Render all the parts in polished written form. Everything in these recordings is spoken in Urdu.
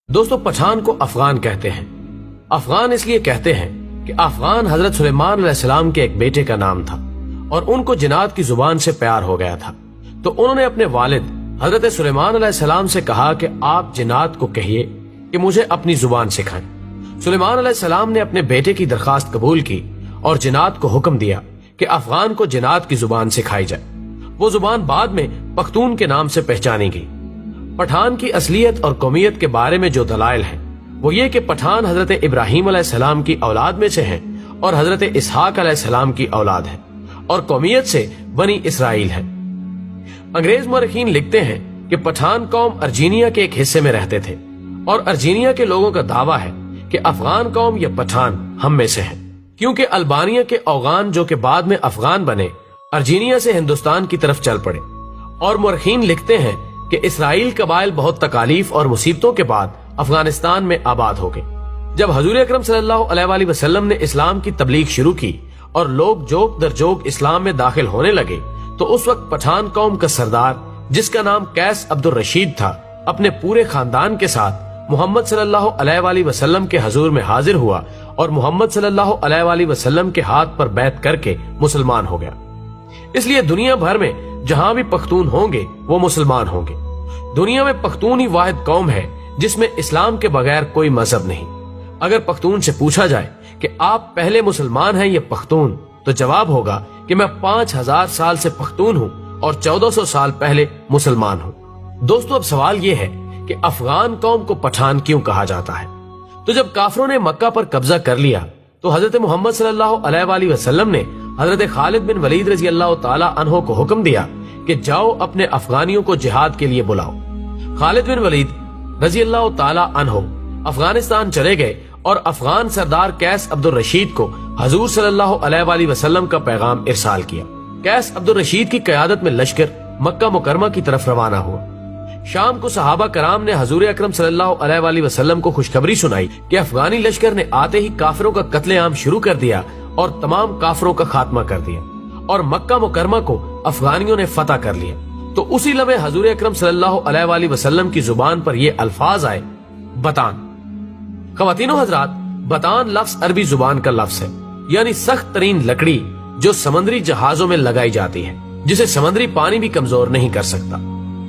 دوستو، پٹھان کو افغان کہتے ہیں۔ افغان اس لیے کہتے ہیں کہ افغان حضرت سلیمان علیہ السلام کے ایک بیٹے کا نام تھا اور ان کو جنات کی زبان سے پیار ہو گیا تھا، تو انہوں نے اپنے والد حضرت سلیمان علیہ السلام سے کہا کہ آپ جنات کو کہیے کہ مجھے اپنی زبان سکھائیں۔ سلیمان علیہ السلام نے اپنے بیٹے کی درخواست قبول کی اور جنات کو حکم دیا کہ افغان کو جنات کی زبان سکھائی جائے۔ وہ زبان بعد میں پختون کے نام سے پہچانی گئی۔ پٹھان کی اصلیت اور قومیت کے بارے میں جو دلائل ہیں وہ یہ کہ پٹھان حضرت ابراہیم علیہ السلام کی اولاد میں سے ہیں اور حضرت اسحاق علیہ السلام کی اولاد ہیں، اور قومیت سے بنی اسرائیل ہیں۔ انگریز مورخین لکھتے ہیں کہ پٹھان قوم ارجینیا کے ایک حصے میں رہتے تھے، اور ارجینیا کے لوگوں کا دعویٰ ہے کہ افغان قوم یا پٹھان ہم میں سے ہیں، کیونکہ البانیہ کے اوغان جو کہ بعد میں افغان بنے ارجینیا سے ہندوستان کی طرف چل پڑے۔ اور مورخین لکھتے ہیں کہ اسرائیل قبائل بہت تکالیف اور مصیبتوں کے بعد افغانستان میں آباد ہو گئے۔ جب حضور اکرم صلی اللہ علیہ وآلہ وسلم نے اسلام کی تبلیغ شروع کی اور لوگ جوک در جوک اسلام میں داخل ہونے لگے، تو اس وقت پٹھان قوم کا سردار جس کا نام قیس عبد الرشید تھا اپنے پورے خاندان کے ساتھ محمد صلی اللہ علیہ وآلہ وسلم کے حضور میں حاضر ہوا اور محمد صلی اللہ علیہ وآلہ وسلم کے ہاتھ پر بیعت کر کے مسلمان ہو گیا۔ اس لیے دنیا بھر میں جہاں بھی پختون ہوں گے وہ مسلمان ہوں گے۔ دنیا میں پختون ہی واحد قوم ہے جس میں اسلام کے بغیر کوئی مذہب نہیں۔ اگر پختون سے پوچھا جائے کہ آپ پہلے مسلمان ہیں یا پختون، تو جواب ہوگا کہ میں 5000 سال سے پختون ہوں اور 1400 سال پہلے مسلمان ہوں۔ دوستو، اب سوال یہ ہے کہ افغان قوم کو پٹھان کیوں کہا جاتا ہے؟ تو جب کافروں نے مکہ پر قبضہ کر لیا تو حضرت محمد صلی اللہ علیہ وآلہ وسلم نے حضرت خالد بن ولید رضی اللہ تعالی عنہ کو حکم دیا کہ جاؤ اپنے افغانیوں کو جہاد کے لیے بلاؤ۔ خالد بن ولید رضی اللہ تعالی عنہ افغانستان چلے گئے اور افغان سردار قیس عبد الرشید کو حضور صلی اللہ علیہ وآلہ وسلم کا پیغام ارسال کیا۔ قیس عبد الرشید کی قیادت میں لشکر مکہ مکرمہ کی طرف روانہ ہوا۔ شام کو صحابہ کرام نے حضور اکرم صلی اللہ علیہ وآلہ وسلم کو خوشخبری سنائی کہ افغانی لشکر نے آتے ہی کافروں کا قتل عام شروع کر دیا اور تمام کافروں کا خاتمہ کر دیا، اور مکہ مکرمہ کو افغانیوں نے فتح کر لیا۔ تو اسی لمحے حضور اکرم صلی اللہ علیہ وآلہ وسلم کی زبان پر یہ الفاظ آئے، بتان۔ خواتین و حضرات، بتان لفظ عربی زبان کا لفظ ہے، یعنی سخت ترین لکڑی جو سمندری جہازوں میں لگائی جاتی ہے، جسے سمندری پانی بھی کمزور نہیں کر سکتا۔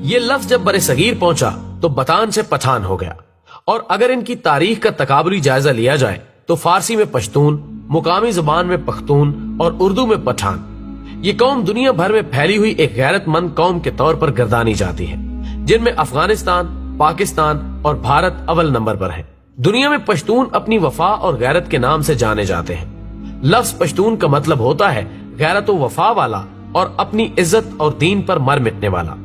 یہ لفظ جب بر صغیر پہنچا تو بتان سے پٹھان ہو گیا، اور اگر ان کی تاریخ کا تکابری جائزہ لیا جائے تو فارسی میں پشتون، مقامی زبان میں پختون اور اردو میں پٹھان۔ یہ قوم دنیا بھر میں پھیلی ہوئی ایک غیرت مند قوم کے طور پر گردانی جاتی ہے، جن میں افغانستان، پاکستان اور بھارت اول نمبر پر ہے۔ دنیا میں پشتون اپنی وفا اور غیرت کے نام سے جانے جاتے ہیں۔ لفظ پشتون کا مطلب ہوتا ہے غیرت و وفا والا اور اپنی عزت اور دین پر مر مٹنے والا۔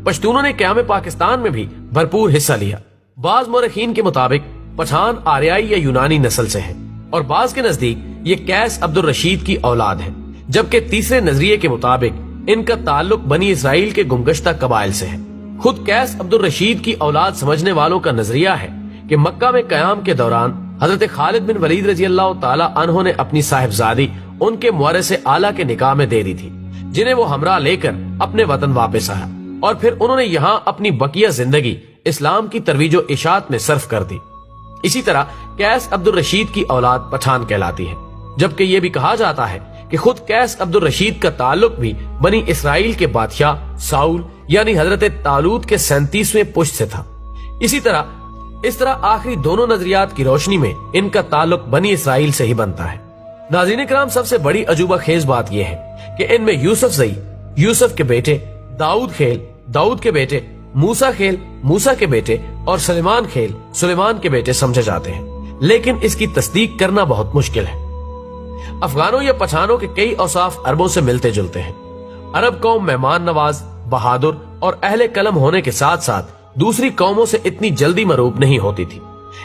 پشتونوں نے قیام پاکستان میں بھی بھرپور حصہ لیا۔ بعض مورخین کے مطابق پٹھان آریائی یا یونانی نسل سے ہیں، اور بعض کے نزدیک یہ قیس عبد الرشید کی اولاد ہے، جبکہ تیسرے نظریے کے مطابق ان کا تعلق بنی اسرائیل کے گمگشتہ قبائل سے ہے۔ خود قیس عبد الرشید کی اولاد سمجھنے والوں کا نظریہ ہے کہ مکہ میں قیام کے دوران حضرت خالد بن ولید رضی اللہ تعالی عنہ نے اپنی صاحبزادی ان کے مورث اعلیٰ کے نکاح میں دے دی تھی، جنہیں وہ ہمراہ لے کر اپنے وطن واپس آیا، اور پھر انہوں نے یہاں اپنی بقیہ زندگی اسلام کی ترویج و اشاعت میں صرف کر دی۔ اسی طرح قیس عبد الرشید کی اولاد پٹھان کہلاتی ہے، جبکہ یہ بھی کہا جاتا ہے کہ خود قیس عبد الرشید کا تعلق بھی بنی اسرائیل کے بادشاہ ساؤل یعنی حضرت طالوت کے 37ویں پشت سے تھا۔ اس طرح آخری دونوں نظریات کی روشنی میں ان کا تعلق بنی اسرائیل سے ہی بنتا ہے۔ ناظرین کرام، سب سے بڑی عجوبہ خیز بات یہ ہے کہ ان میں یوسف زئی، یوسف کے بیٹے، داؤد خیل، داؤد کے بیٹے، موسیٰ خیل، موسیٰ کے بیٹے، اور سلیمان خیل، سلیمان کے بیٹے سمجھے جاتے ہیں، لیکن اس کی تصدیق کرنا بہت مشکل ہے۔ افغانوں یا پٹھانوں کے کئی اوصاف عربوں سے ملتے جلتے ہیں۔ عرب قوم مہمان نواز، بہادر اور اہل قلم ہونے کے ساتھ ساتھ دوسری قوموں سے اتنی جلدی مروب نہیں ہوتی تھی۔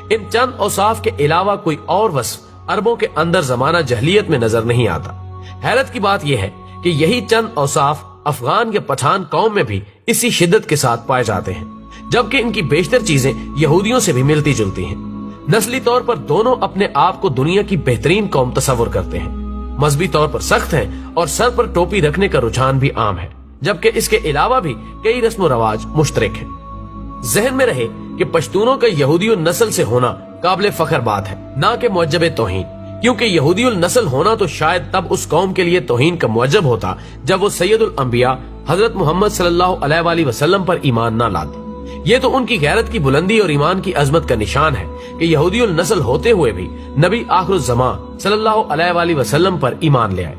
ان چند اوصاف کے علاوہ کوئی اور وصف عربوں کے اندر زمانہ جہلیت میں نظر نہیں آتا۔ حیرت کی بات یہ ہے کہ یہی چند اوصاف افغان یا پٹھان قوم میں بھی اسی شدت کے ساتھ پائے جاتے ہیں، جبکہ ان کی بیشتر چیزیں یہودیوں سے بھی ملتی جلتی ہیں۔ نسلی طور پر دونوں اپنے آپ کو دنیا کی بہترین قوم تصور کرتے ہیں، مذہبی طور پر سخت ہیں اور سر پر ٹوپی رکھنے کا رجحان بھی عام ہے، جبکہ اس کے علاوہ بھی کئی رسم و رواج مشترک ہیں۔ ذہن میں رہے کہ پشتونوں کا یہودی النسل سے ہونا قابل فخر بات ہے، نہ کہ معجب توہین، کیونکہ یہودی النسل ہونا تو شاید تب اس قوم کے لیے توہین کا معجب ہوتا جب وہ سید الانبیاء حضرت محمد صلی اللہ علیہ وآلہ وسلم پر ایمان نہ لاتے۔ یہ تو ان کی غیرت کی بلندی اور ایمان کی عظمت کا نشان ہے کہ یہودی النسل ہوتے ہوئے بھی نبی آخر الزمان صلی اللہ علیہ وآلہ وسلم پر ایمان لے آئے،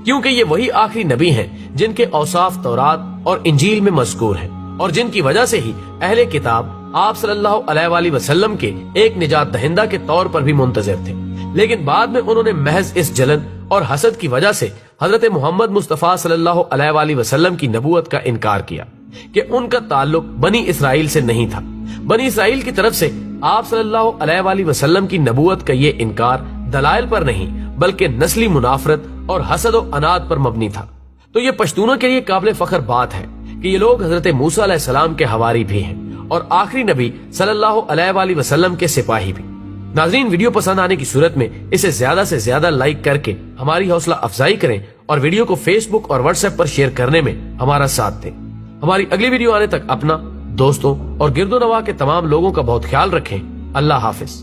کیونکہ یہ وہی آخری نبی ہیں جن کے اوصاف تورات اور انجیل میں مذکور ہیں، اور جن کی وجہ سے ہی اہل کتاب آپ صلی اللہ علیہ وآلہ وسلم کے ایک نجات دہندہ کے طور پر بھی منتظر تھے۔ لیکن بعد میں انہوں نے محض اس جلن اور حسد کی وجہ سے حضرت محمد مصطفیٰ صلی اللہ علیہ وآلہ وسلم کی نبوت کا انکار کیا کہ ان کا تعلق بنی اسرائیل سے نہیں تھا۔ بنی اسرائیل کی طرف سے آپ صلی اللہ علیہ وآلہ وسلم کی نبوت کا یہ انکار دلائل پر نہیں بلکہ نسلی منافرت اور حسد و عناد پر مبنی تھا۔ تو یہ پشتونوں کے لیے قابل فخر بات ہے کہ یہ لوگ حضرت موسیٰ علیہ السلام کے حواری بھی ہیں اور آخری نبی صلی اللہ علیہ وآلہ وسلم کے سپاہی بھی۔ ناظرین، ویڈیو پسند آنے کی صورت میں اسے زیادہ سے زیادہ لائک کر کے ہماری حوصلہ افزائی کریں اور ویڈیو کو فیس بک اور واٹس ایپ پر شیئر کرنے میں ہمارا ساتھ دیں۔ ہماری اگلی ویڈیو آنے تک اپنا، دوستوں اور گرد و نواح کے تمام لوگوں کا بہت خیال رکھیں۔ اللہ حافظ۔